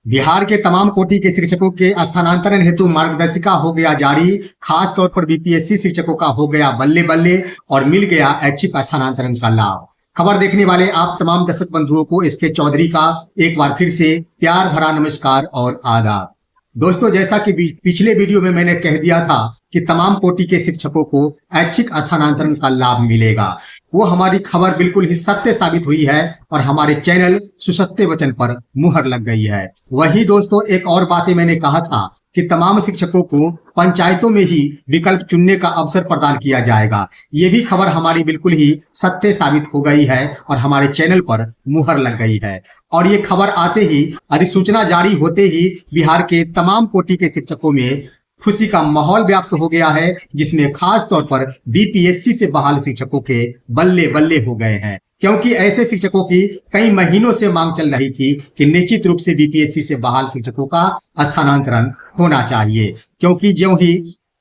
बिहार के तमाम कोटि के शिक्षकों के स्थानांतरण हेतु मार्गदर्शिका हो गया जारी। खास तौर पर बीपीएससी शिक्षकों का हो गया बल्ले बल्ले और मिल गया ऐच्छिक स्थानांतरण का लाभ। खबर देखने वाले आप तमाम दर्शक बंधुओं को एसके चौधरी का एक बार फिर से प्यार भरा नमस्कार और आदाब। दोस्तों, जैसा कि पिछले वीडियो में मैंने कह दिया था कि तमाम कोटि के शिक्षकों को ऐच्छिक स्थानांतरण का लाभ मिलेगा, वो हमारी खबर बिल्कुल ही सत्य साबित हुई है और हमारे चैनल सुसत्य वचन पर मुहर लग गई है। वही दोस्तों, एक और बातें मैंने कहा था कि तमाम शिक्षकों को पंचायतों में ही विकल्प चुनने का अवसर प्रदान किया जाएगा। ये भी खबर हमारी बिल्कुल ही सत्य साबित हो गई है और हमारे चैनल पर मुहर लग गई है। और ये खबर आते ही, अधिसूचना जारी होते ही बिहार के तमाम कोटि के शिक्षकों में खुशी का माहौल व्याप्त हो गया है, जिसमें खास तौर पर बीपीएससी से बहाल शिक्षकों के बल्ले बल्ले हो गए हैं। क्योंकि ऐसे शिक्षकों की कई महीनों से मांग चल रही थी कि निश्चित रूप से बीपीएससी से बहाल शिक्षकों का स्थानांतरण होना चाहिए, क्योंकि ज्यों ही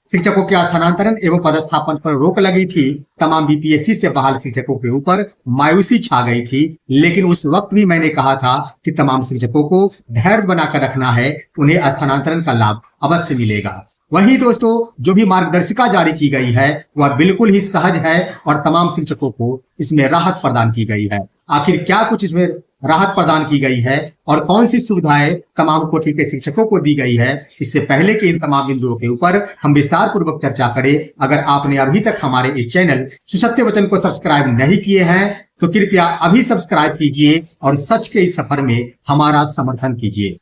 शिक्षकों के स्थानांतरण एवं पदस्थापन पर रोक लगी थी, तमाम बीपीएससी से बहाल शिक्षकों के ऊपर मायूसी छा गई थी। लेकिन उस वक्त भी मैंने कहा था कि तमाम शिक्षकों को धैर्य बनाकर रखना है, उन्हें स्थानांतरण का लाभ अवश्य मिलेगा। वहीं दोस्तों, जो भी मार्गदर्शिका जारी की गई है वह बिल्कुल ही सहज है और तमाम शिक्षकों को इसमें राहत प्रदान की गई है। आखिर क्या कुछ इसमें राहत प्रदान की गई है और कौन सी सुविधाएं तमाम कोटि के शिक्षकों को दी गई है, इससे पहले कि इन तमाम बिंदुओं के ऊपर हम विस्तार पूर्वक चर्चा करें, अगर आपने अभी तक हमारे इस चैनल सुसत्य वचन को सब्सक्राइब नहीं किए हैं तो कृपया अभी सब्सक्राइब कीजिए और सच के इस सफर में हमारा समर्थन कीजिए।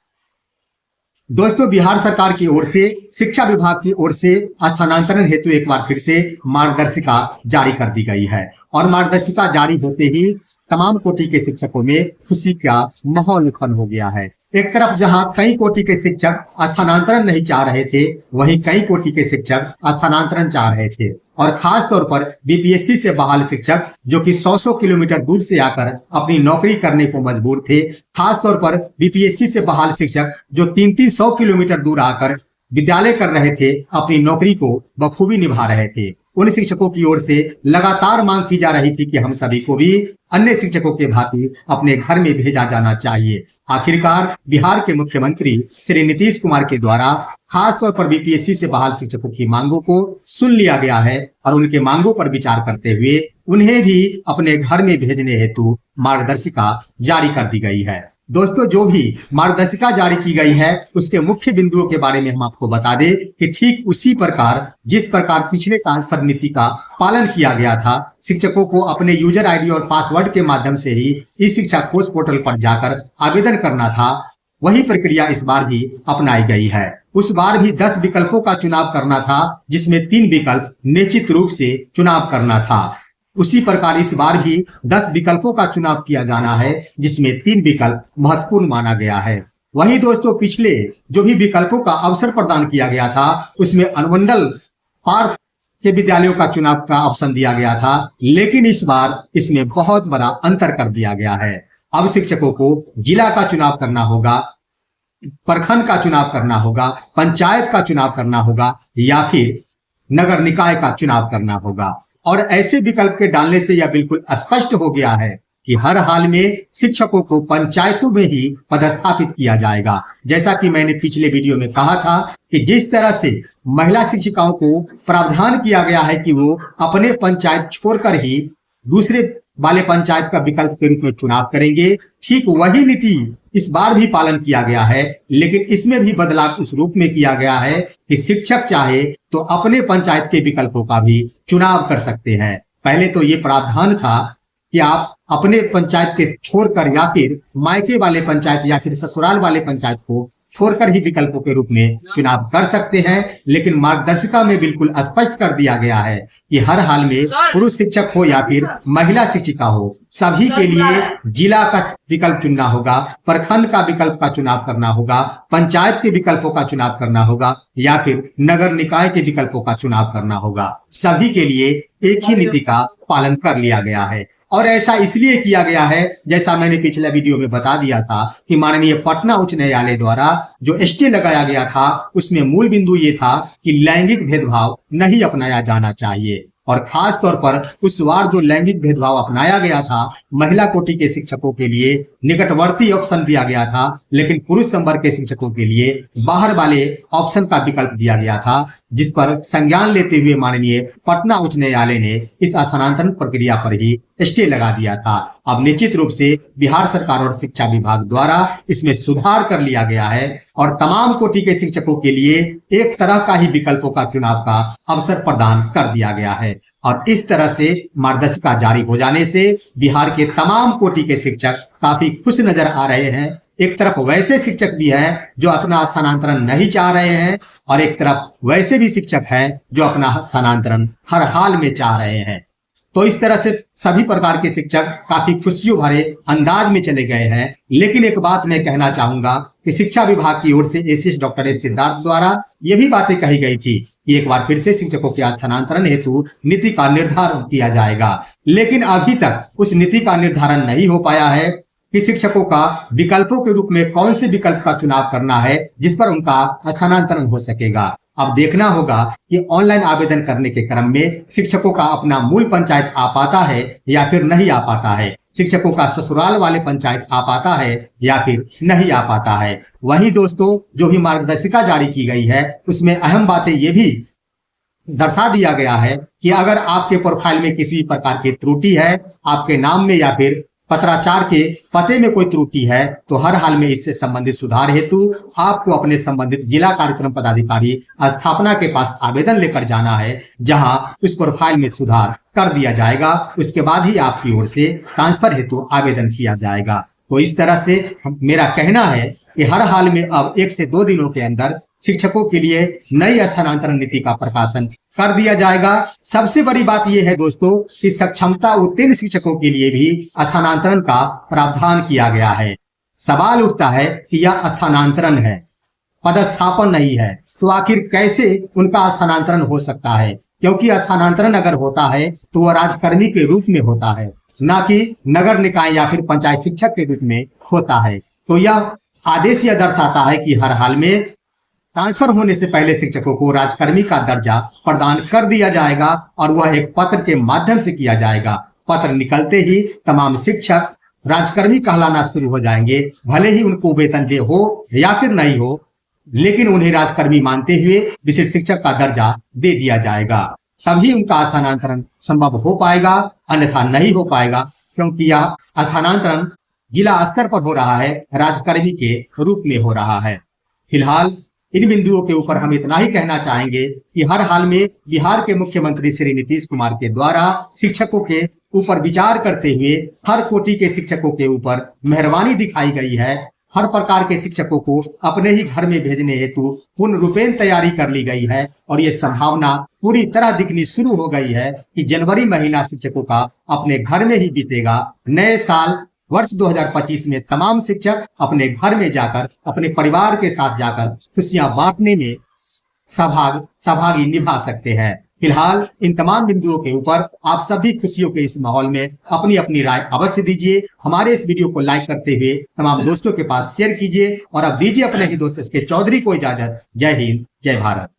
दोस्तों, बिहार सरकार की ओर से, शिक्षा विभाग की ओर से स्थानांतरण हेतु एक बार फिर से मार्गदर्शिका जारी कर दी गई है और मार्गदर्शिका जारी होते ही तमाम कोटि के शिक्षकों में खुशी का माहौल उत्पन्न हो गया है। एक तरफ जहां कई कोटि के शिक्षक स्थानांतरण नहीं चाह रहे थे, वहीं कई कोटि के शिक्षक स्थानांतरण चाह रहे थे और खास तौर पर बीपीएससी से बहाल शिक्षक जो कि 100 किलोमीटर दूर से आकर अपनी नौकरी करने को मजबूर थे। खास तौर पर बीपीएससी से बहाल शिक्षक जो 300 किलोमीटर दूर आकर विद्यालय कर रहे थे, अपनी नौकरी को बखूबी निभा रहे थे। उन शिक्षकों की ओर से लगातार मांग की जा रही थी कि हम सभी को भी अन्य शिक्षकों के भांति अपने घर में भेजा जाना चाहिए। आखिरकार बिहार के मुख्यमंत्री श्री नीतीश कुमार के द्वारा खास तौर पर बीपीएससी से बहाल शिक्षकों की मांगों को सुन लिया गया है और उनके मांगों पर विचार करते हुए उन्हें भी अपने घर में भेजने हेतु मार्गदर्शिका जारी कर दी गई है। दोस्तों, जो भी मार्गदर्शिका जारी की गई है उसके मुख्य बिंदुओं के बारे में हम आपको बता दें कि ठीक उसी प्रकार जिस प्रकार पिछले ट्रांसफर नीति का पालन किया गया था, शिक्षकों को अपने यूजर आईडी और पासवर्ड के माध्यम से ही ई शिक्षा कोष पोर्टल पर जाकर आवेदन करना था, वही प्रक्रिया इस बार भी अपनाई गई है। उस बार भी 10 विकल्पों का चुनाव करना था, जिसमें 3 विकल्प निश्चित रूप से चुनाव करना था। उसी प्रकार इस बार भी 10 विकल्पों का चुनाव किया जाना है, जिसमें 3 विकल्प महत्वपूर्ण माना गया है। वहीं दोस्तों, पिछले जो भी विकल्पों का अवसर प्रदान किया गया था उसमें अनुमंडल पार के विद्यालयों का चुनाव का ऑप्शन दिया गया था, लेकिन इस बार इसमें बहुत बड़ा अंतर कर दिया गया है। अब शिक्षकों को जिला का चुनाव करना होगा, प्रखंड का चुनाव करना होगा, पंचायत का चुनाव करना होगा या फिर नगर निकाय का चुनाव करना होगा। और ऐसे विकल्प के डालने से यह बिल्कुल स्पष्ट हो गया है कि हर हाल में शिक्षकों को पंचायतों में ही पदस्थापित किया जाएगा। जैसा कि मैंने पिछले वीडियो में कहा था कि जिस तरह से महिला शिक्षिकाओं को प्रावधान किया गया है कि वो अपने पंचायत छोड़कर ही दूसरे वाले पंचायत का विकल्प के रूप में चुनाव करेंगे, ठीक वही नीति इस बार भी पालन किया गया है। लेकिन इसमें भी बदलाव इस रूप में किया गया है कि शिक्षक चाहे तो अपने पंचायत के विकल्पों का भी चुनाव कर सकते हैं। पहले तो ये प्रावधान था कि आप अपने पंचायत के छोड़कर या फिर मायके वाले पंचायत या फिर ससुराल वाले पंचायत को छोड़कर ही विकल्पों के रूप में चुनाव कर सकते हैं, लेकिन मार्गदर्शिका में बिल्कुल स्पष्ट कर दिया गया है कि हर हाल में पुरुष शिक्षक हो या फिर महिला शिक्षिका हो, सभी के लिए जिला का विकल्प चुनना होगा, प्रखंड का विकल्प का चुनाव करना होगा, पंचायत के विकल्पों का चुनाव करना होगा या फिर नगर निकाय के विकल्पों का चुनाव करना होगा। सभी के लिए एक ही नीति का पालन कर लिया गया है और ऐसा इसलिए किया गया है, जैसा मैंने पिछले वीडियो में बता दिया था कि माननीय पटना उच्च न्यायालय द्वारा जो स्टे लगाया गया था उसमें मूल बिंदु ये था कि लैंगिक भेदभाव नहीं अपनाया जाना चाहिए। और खास तौर पर उस बार जो लैंगिक भेदभाव अपनाया गया था, महिला कोटि के शिक्षकों के लिए निकटवर्ती ऑप्शन दिया गया था, लेकिन पुरुष संवर्ग के शिक्षकों के लिए बाहर वाले ऑप्शन का विकल्प दिया गया था, जिस पर संज्ञान लेते हुए माननीय पटना उच्च न्यायालय ने इस स्थानांतरण प्रक्रिया पर ही स्टे लगा दिया था। अब निश्चित रूप से बिहार सरकार और शिक्षा विभाग द्वारा इसमें सुधार कर लिया गया है और तमाम कोटि के शिक्षकों के लिए एक तरह का ही विकल्पों का चुनाव का अवसर प्रदान कर दिया गया है। और इस तरह से मार्गदर्शिका जारी हो जाने से बिहार के तमाम कोटि के शिक्षक काफी खुश नजर आ रहे हैं। एक तरफ वैसे शिक्षक भी हैं जो अपना स्थानांतरण नहीं चाह रहे हैं और एक तरफ वैसे भी शिक्षक हैं जो अपना स्थानांतरण हर हाल में चाह रहे हैं। तो इस तरह से सभी प्रकार के शिक्षक काफी खुशियों भरे अंदाज में चले गए हैं। लेकिन एक बात मैं कहना चाहूंगा कि शिक्षा विभाग की ओर से एसीएस डॉक्टर एस सिद्धार्थ द्वारा ये भी बातें कही गई थी कि एक बार फिर से शिक्षकों के स्थानांतरण हेतु नीति का निर्धारण किया जाएगा, लेकिन अभी तक उस नीति का निर्धारण नहीं हो पाया है कि शिक्षकों का विकल्पों के रूप में कौन से विकल्प का चुनाव करना है जिस पर उनका स्थानांतरण हो सकेगा। अब देखना होगा कि ऑनलाइन आवेदन करने के क्रम में शिक्षकों का अपना मूल पंचायत आ पाता है या फिर नहीं आ पाता है, शिक्षकों का ससुराल वाले पंचायत आ पाता है या फिर नहीं आ पाता है। वहीं दोस्तों, जो भी मार्गदर्शिका जारी की गई है उसमें अहम बातें ये भी दर्शा दिया गया है कि अगर आपके प्रोफाइल में किसी भी प्रकार की त्रुटि है, आपके नाम में या फिर पत्राचार के पते में कोई त्रुटि है, तो हर हाल में इससे संबंधित सुधार हेतु आपको अपने संबंधित जिला कार्यक्रम पदाधिकारी स्थापना के पास आवेदन लेकर जाना है, जहां उस प्रोफाइल में सुधार कर दिया जाएगा। उसके बाद ही आपकी ओर से ट्रांसफर हेतु आवेदन किया जाएगा। तो इस तरह से मेरा कहना है कि हर हाल में अब 1 से 2 दिनों के अंदर शिक्षकों के लिए नई स्थानांतरण नीति का प्रकाशन कर दिया जाएगा। सबसे बड़ी बात यह है दोस्तों कि सक्षमता उत्तीर्ण शिक्षकों के लिए भी स्थानांतरण का प्रावधान किया गया है। सवाल उठता है कि यह स्थानांतरण है, पदस्थापन नहीं है, तो आखिर कैसे उनका स्थानांतरण हो सकता है? क्योंकि स्थानांतरण अगर होता है तो वह राजकर्मी के रूप में होता है, ना कि नगर निकाय या फिर पंचायत शिक्षक के रूप में होता है। तो यह आदेश यह दर्शाता है कि हर हाल में ट्रांसफर होने से पहले शिक्षकों को राजकर्मी का दर्जा प्रदान कर दिया जाएगा और वह एक पत्र के माध्यम से किया जाएगा। पत्र निकलते ही तमाम शिक्षक राजकर्मी कहलाना शुरू हो जाएंगे, भले ही उनको वेतन दे हो या फिर नहीं हो, लेकिन उन्हें राजकर्मी मानते हुए विशिष्ट शिक्षक का दर्जा दे दिया जाएगा। तभी उनका स्थानांतरण संभव हो पाएगा, अन्यथा नहीं हो पाएगा, क्योंकि यह स्थानांतरण जिला स्तर पर हो रहा है, राजकर्मी के रूप में हो रहा है। फिलहाल इन बिंदुओं के ऊपर हम इतना ही कहना चाहेंगे कि हर हाल में बिहार के मुख्यमंत्री श्री नीतीश कुमार के द्वारा शिक्षकों के ऊपर विचार करते हुए हर कोटि के शिक्षकों के ऊपर मेहरबानी दिखाई गई है। हर प्रकार के शिक्षकों को अपने ही घर में भेजने हेतु पूर्ण रूपेण तैयारी कर ली गई है और ये संभावना पूरी तरह दिखनी शुरू हो गई है कि जनवरी महीना शिक्षकों का अपने घर में ही बीतेगा। नए साल वर्ष 2025 में तमाम शिक्षक अपने घर में जाकर अपने परिवार के साथ जाकर खुशियां बांटने में सहभागी निभा सकते हैं। फिलहाल इन तमाम बिंदुओं के ऊपर आप सभी खुशियों के इस माहौल में अपनी अपनी राय अवश्य दीजिए। हमारे इस वीडियो को लाइक करते हुए तमाम दोस्तों के पास शेयर कीजिए और अब दीजिए अपने ही दोस्त एसके चौधरी को इजाजत। जय हिंद, जय भारत।